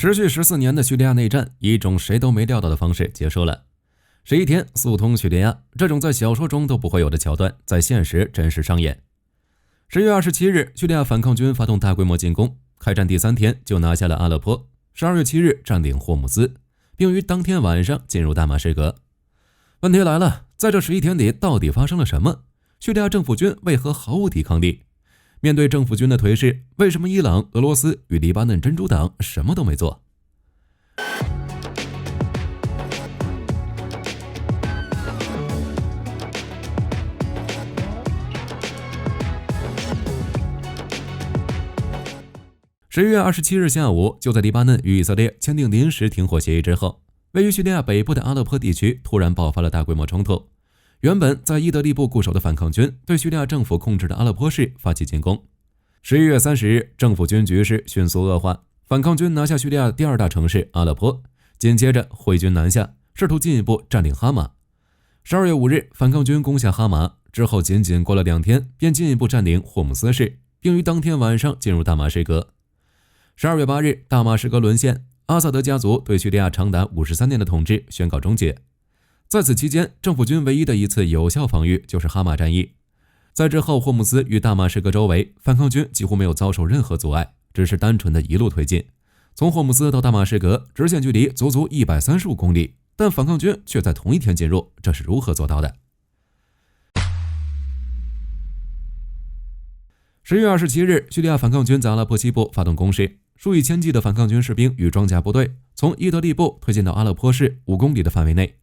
持续14年的叙利亚内战以一种谁都没料到的方式结束了。11天速通叙利亚，这种在小说中都不会有的桥段，在现实真实上演。10月27日，叙利亚反抗军发动大规模进攻，开战第3天就拿下了阿勒颇，12月7日占领霍姆斯，并于当天晚上进入大马士革。问题来了，在这11天里到底发生了什么？叙利亚政府军为何毫无抵抗力？面对政府军的颓势，为什么伊朗、俄罗斯与黎巴嫩真主党什么都没做？11月27日下午，就在黎巴嫩与以色列签订临时停火协议之后，位于叙利亚北部的阿勒颇地区突然爆发了大规模冲突。原本在伊德利布固守的反抗军对叙利亚政府控制的阿勒颇市发起进攻。11月30日，政府军局势迅速恶化，反抗军拿下叙利亚第2大城市阿勒颇，紧接着挥军南下，试图进一步占领哈马。12月5日，反抗军攻下哈马之后，仅仅过了2天，便进一步占领霍姆斯市，并于当天晚上进入大马士革。12月8日，大马士革沦陷，阿萨德家族对叙利亚长达53年的统治宣告终结。在此期间，政府军唯一的一次有效防御就是哈马战役。在之后，霍姆斯与大马士革周围，反抗军几乎没有遭受任何阻碍，只是单纯的一路推进。从霍姆斯到大马士革，直线距离足足135公里，但反抗军却在同一天进入，这是如何做到的？10月27日，叙利亚反抗军在阿勒颇西部发动攻势，数以千计的反抗军士兵与装甲部队从伊德利布推进到阿勒颇市5公里的范围内，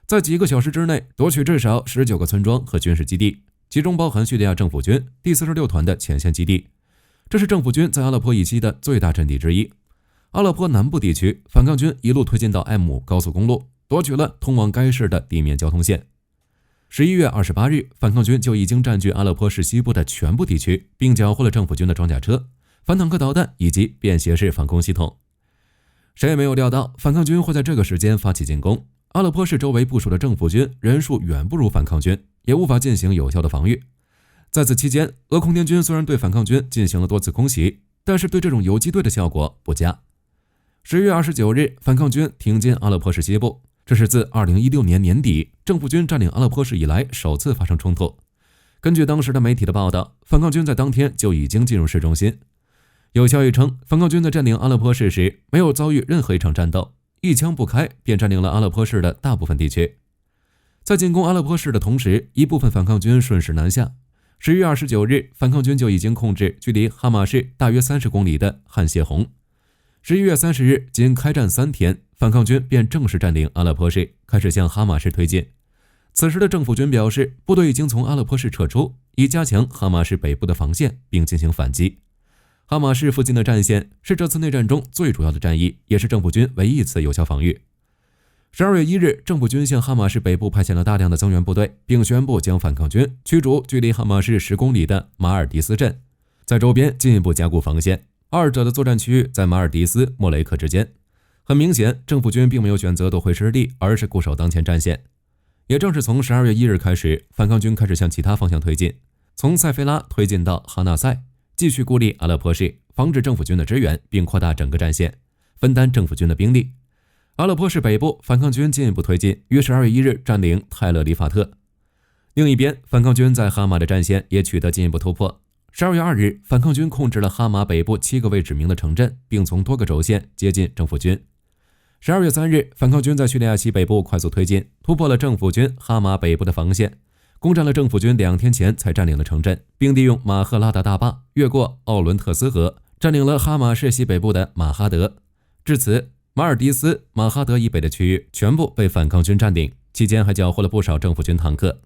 在几个小时之内夺取至少19个村庄和军事基地，其中包含叙利亚政府军第46团的前线基地。这是政府军在阿勒颇以西的最大阵地之一。阿勒颇南部地区，反抗军一路推进到 M5 高速公路，夺取了通往该市的地面交通线。11月28日，反抗军就已经占据阿勒颇市西部的全部地区，并缴获了政府军的装甲车、反坦克导弹以及便携式防空系统。谁也没有料到反抗军会在这个时间发起进攻。阿勒颇市周围部署的政府军人数远不如反抗军，也无法进行有效的防御。在此期间，俄空天军虽然对反抗军进行了多次空袭，但是对这种游击队的效果不佳。10月29日，反抗军挺进阿勒颇市西部，这是自2016年年底政府军占领阿勒颇市以来首次发生冲突。根据当时的媒体的报道，反抗军在当天就已经进入市中心。有消息称，反抗军在占领阿勒颇市时没有遭遇任何一场战斗，一枪不开便占领了阿勒颇市的大部分地区。在进攻阿勒颇市的同时，一部分反抗军顺势南下。10月29日，反抗军就已经控制距离哈马市大约30公里的汉谢洪。11月30日，仅开战3天，反抗军便正式占领阿勒颇市，开始向哈马市推进。此时的政府军表示，部队已经从阿勒颇市撤出，以加强哈马市北部的防线，并进行反击。哈马市附近的战线是这次内战中最主要的战役，也是政府军唯一一次有效防御。12月1日，政府军向哈马市北部派遣了大量的增援部队，并宣布将反抗军驱逐距离哈马市10公里的马尔迪斯镇，在周边进一步加固防线。二者的作战区域在马尔迪斯、莫雷克之间。很明显，政府军并没有选择夺回失地，而是固守当前战线。也正是从12月1日开始，反抗军开始向其他方向推进，从塞菲拉推进到哈纳塞，继续孤立阿勒颇市，防止政府军的支援，并扩大整个战线，分担政府军的兵力。阿勒颇市北部，反抗军进一步推进，于12月1日占领泰勒里法特。另一边，反抗军在哈马的战线也取得进一步突破。12月2日，反抗军控制了哈马北部7个未指明的城镇，并从多个轴线接近政府军。12月3日，反抗军在叙利亚西北部快速推进，突破了政府军哈马北部的防线，攻占了政府军2天前才占领的城镇，并利用马赫拉达大坝越过奥伦特斯河，占领了哈马市西北部的马哈德。至此，马尔迪斯、马哈德以北的区域全部被反抗军占领，期间还缴获了不少政府军坦克。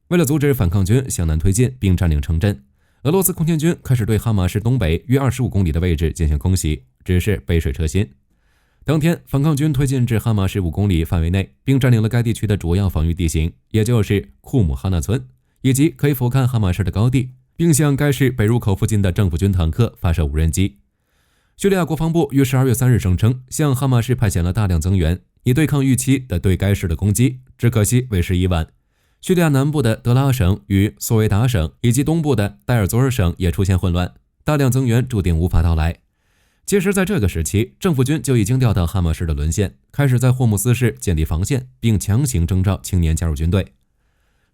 为了阻止反抗军向南推进并占领城镇，俄罗斯空天军开始对哈马市东北约25公里的位置进行空袭，只是杯水车薪。当天，反抗军推进至哈马市5公里范围内，并占领了该地区的主要防御地形，也就是库姆哈纳村以及可以俯瞰哈马市的高地，并向该市北入口附近的政府军坦克发射无人机。叙利亚国防部于12月3日声称，向哈马市派遣了大量增援，以对抗预期的对该市的攻击，只可惜为时已晚。叙利亚南部的德拉省与苏维达省以及东部的代尔佐尔省也出现混乱，大量增援注定无法到来。其实在这个时期，政府军就已经调到哈马市的沦陷，开始在霍姆斯市建立防线，并强行征召青年加入军队。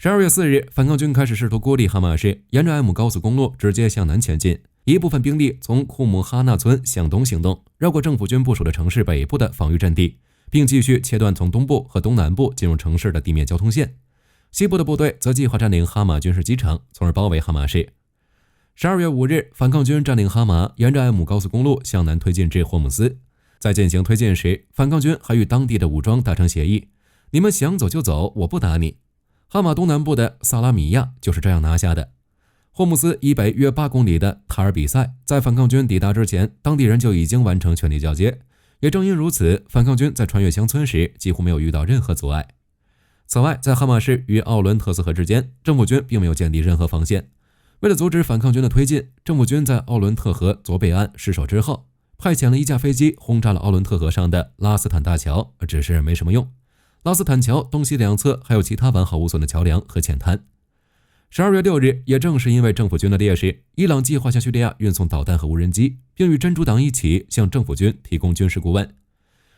12月4日，反抗军开始试图孤立哈马市，沿着艾姆高速公路直接向南前进，一部分兵力从库姆哈纳村向东行动，绕过政府军部署的城市北部的防御阵地，并继续切断从东部和东南部进入城市的地面交通线。西部的部队则计划占领哈马军事机场，从而包围哈马市。12月5日，反抗军占领哈马，沿着艾姆高速公路向南推进至霍姆斯。在进行推进时，反抗军还与当地的武装达成协议：你们想走就走，我不打你。哈马东南部的萨拉米亚就是这样拿下的。霍姆斯以北约8公里的塔尔比塞，在反抗军抵达之前，当地人就已经完成权力交接。也正因如此，反抗军在穿越乡村时几乎没有遇到任何阻碍。此外，在哈马市与奥伦特斯河之间，政府军并没有建立任何防线。为了阻止反抗军的推进，政府军在奥伦特河左北岸失守之后，派遣了一架飞机轰炸了奥伦特河上的拉斯坦大桥，只是没什么用。拉斯坦桥东西两侧还有其他完好无损的桥梁和浅滩。12月6日，也正是因为政府军的劣势，伊朗计划向叙利亚运送导弹和无人机，并与真主党一起向政府军提供军事顾问。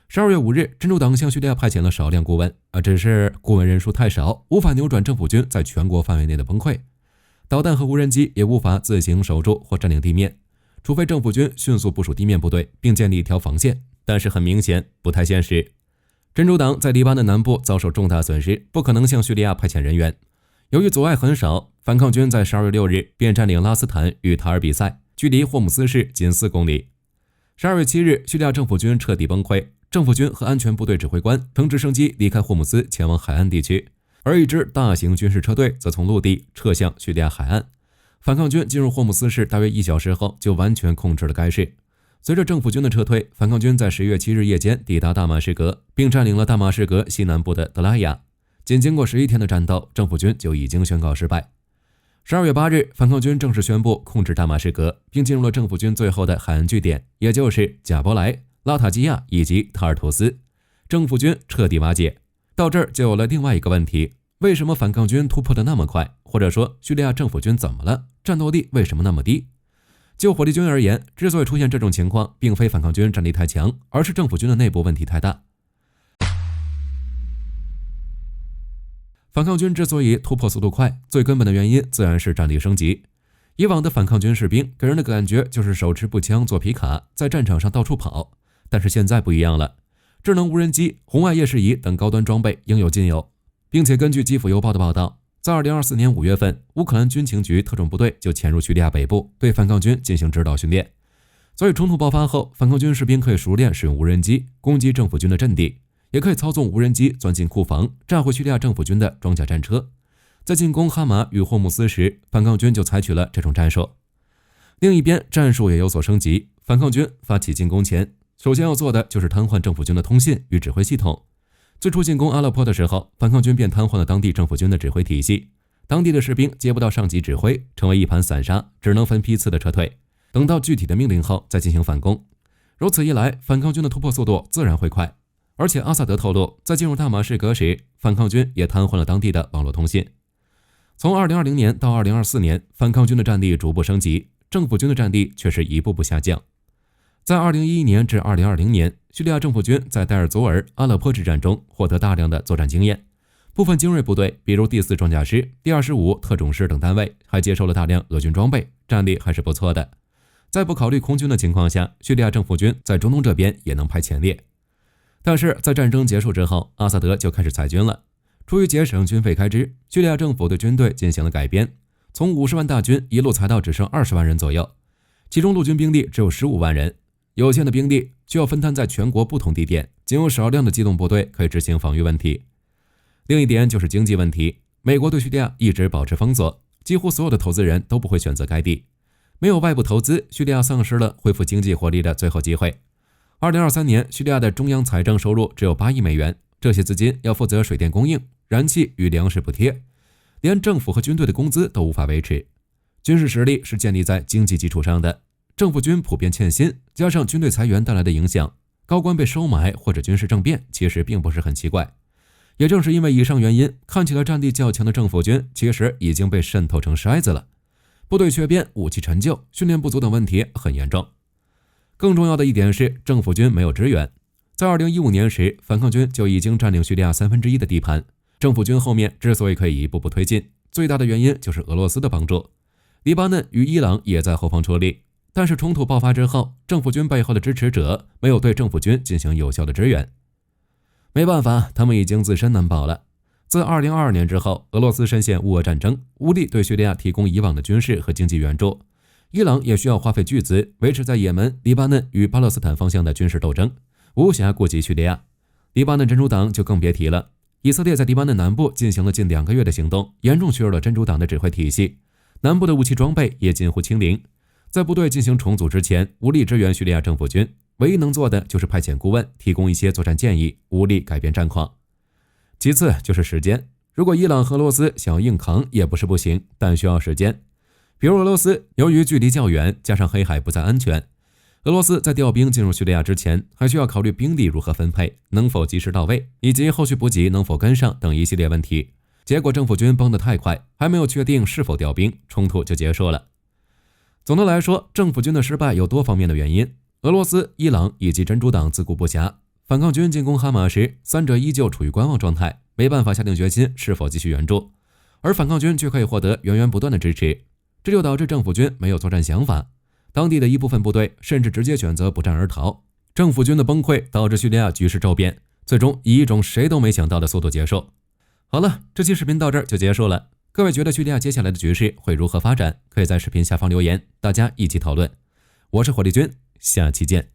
12月5日，真主党向叙利亚派遣了少量顾问，只是顾问人数太少，无法扭转政府军在全国范围内的崩溃。导弹和无人机也无法自行守住或占领地面，除非政府军迅速部署地面部队并建立一条防线，但是很明显不太现实。真主党在黎巴嫩南部遭受重大损失，不可能向叙利亚派遣人员。由于阻碍很少，反抗军在12月6日便占领拉斯坦与塔尔比塞，距离霍姆斯市仅4公里。12月7日，叙利亚政府军彻底崩溃，政府军和安全部队指挥官乘直升机离开霍姆斯前往海岸地区，而一支大型军事车队则从陆地撤向叙利亚海岸。反抗军进入霍姆斯市大约1小时后就完全控制了该市。随着政府军的撤退，反抗军在10月7日夜间抵达大马士革，并占领了大马士革西南部的德拉亚。仅经过11天的战斗，政府军就已经宣告失败。12月8日，反抗军正式宣布控制大马士革，并进入了政府军最后的海岸据点，也就是贾伯莱、拉塔基亚以及塔尔图斯。政府军彻底瓦解。到这儿就有了另外一个问题：为什么反抗军突破得那么快？或者说，叙利亚政府军怎么了？战斗力为什么那么低？就火力军而言，之所以出现这种情况，并非反抗军战力太强，而是政府军的内部问题太大。反抗军之所以突破速度快，最根本的原因自然是战力升级。以往的反抗军士兵给人的感觉就是手持步枪做皮卡，在战场上到处跑，但是现在不一样了。智能无人机、红外夜视仪等高端装备应有尽有，并且根据基辅邮报的报道，在2024年5月份，乌克兰军情局特种部队就潜入叙利亚北部，对反抗军进行指导训练。所以冲突爆发后，反抗军士兵可以熟练使用无人机攻击政府军的阵地，也可以操纵无人机钻进库房，炸毁叙利亚政府军的装甲战车。在进攻哈马与霍姆斯时，反抗军就采取了这种战术。另一边，战术也有所升级，反抗军发起进攻前，首先要做的就是瘫痪政府军的通信与指挥系统。最初进攻阿勒颇的时候，反抗军便瘫痪了当地政府军的指挥体系，当地的士兵接不到上级指挥，成为一盘散沙，只能分批次的撤退，等到具体的命令后再进行反攻。如此一来，反抗军的突破速度自然会快。而且阿萨德透露，在进入大马士革时，反抗军也瘫痪了当地的网络通信。从2020年到2024年，反抗军的战力逐步升级，政府军的战力却是一步步下降。在2011年至2020年，叙利亚政府军在代尔祖尔、阿勒颇之战中获得大量的作战经验，部分精锐部队，比如第4装甲师、第25特种师等单位，还接受了大量俄军装备，战力还是不错的。在不考虑空军的情况下，叙利亚政府军在中东这边也能排前列。但是在战争结束之后，阿萨德就开始裁军了。出于节省军费开支，叙利亚政府对军队进行了改编，从50万大军一路裁到只剩20万人左右，其中陆军兵力只有15万人。有限的兵力需要分摊在全国不同地点，仅有少量的机动部队可以执行防御问题。另一点就是经济问题，美国对叙利亚一直保持封锁，几乎所有的投资人都不会选择该地。没有外部投资，叙利亚丧失了恢复经济活力的最后机会。2023年，叙利亚的中央财政收入只有8亿美元，这些资金要负责水电供应、燃气与粮食补贴，连政府和军队的工资都无法维持。军事实力是建立在经济基础上的，政府军普遍欠薪，加上军队裁员带来的影响，高官被收买或者军事政变，其实并不是很奇怪。也正是因为以上原因，看起来战力较强的政府军其实已经被渗透成筛子了，部队缺编、武器陈旧、训练不足等问题很严重。更重要的一点是，政府军没有支援。在2015年时，反抗军就已经占领叙利亚1/3的地盘。政府军后面之所以可以一步步推进，最大的原因就是俄罗斯的帮助。黎巴嫩与伊朗也在后方出力，但是冲突爆发之后，政府军背后的支持者没有对政府军进行有效的支援。没办法，他们已经自身难保了。自2022年之后，俄罗斯深陷乌俄战争，无力对叙利亚提供以往的军事和经济援助。伊朗也需要花费巨资维持在也门、黎巴嫩与巴勒斯坦方向的军事斗争，无暇顾及叙利亚。黎巴嫩真主党就更别提了。以色列在黎巴嫩南部进行了近2个月的行动，严重削弱了真主党的指挥体系，南部的武器装备也近乎清零。在部队进行重组之前，无力支援叙利亚政府军，唯一能做的就是派遣顾问，提供一些作战建议，无力改变战况。其次就是时间，如果伊朗和俄罗斯想要硬扛也不是不行，但需要时间。比如俄罗斯由于距离较远，加上黑海不再安全，俄罗斯在调兵进入叙利亚之前，还需要考虑兵力如何分配，能否及时到位，以及后续补给能否跟上等一系列问题。结果政府军崩得太快，还没有确定是否调兵，冲突就结束了。总的来说，政府军的失败有多方面的原因，俄罗斯、伊朗以及真主党自顾不暇。反抗军进攻哈马时，三者依旧处于观望状态，没办法下定决心是否继续援助，而反抗军却可以获得源源不断的支持，这就导致政府军没有作战想法。当地的一部分部队甚至直接选择不战而逃。政府军的崩溃导致叙利亚局势骤变，最终以一种谁都没想到的速度结束。好了，这期视频到这儿就结束了。各位觉得叙利亚接下来的局势会如何发展？可以在视频下方留言，大家一起讨论。我是火力军，下期见。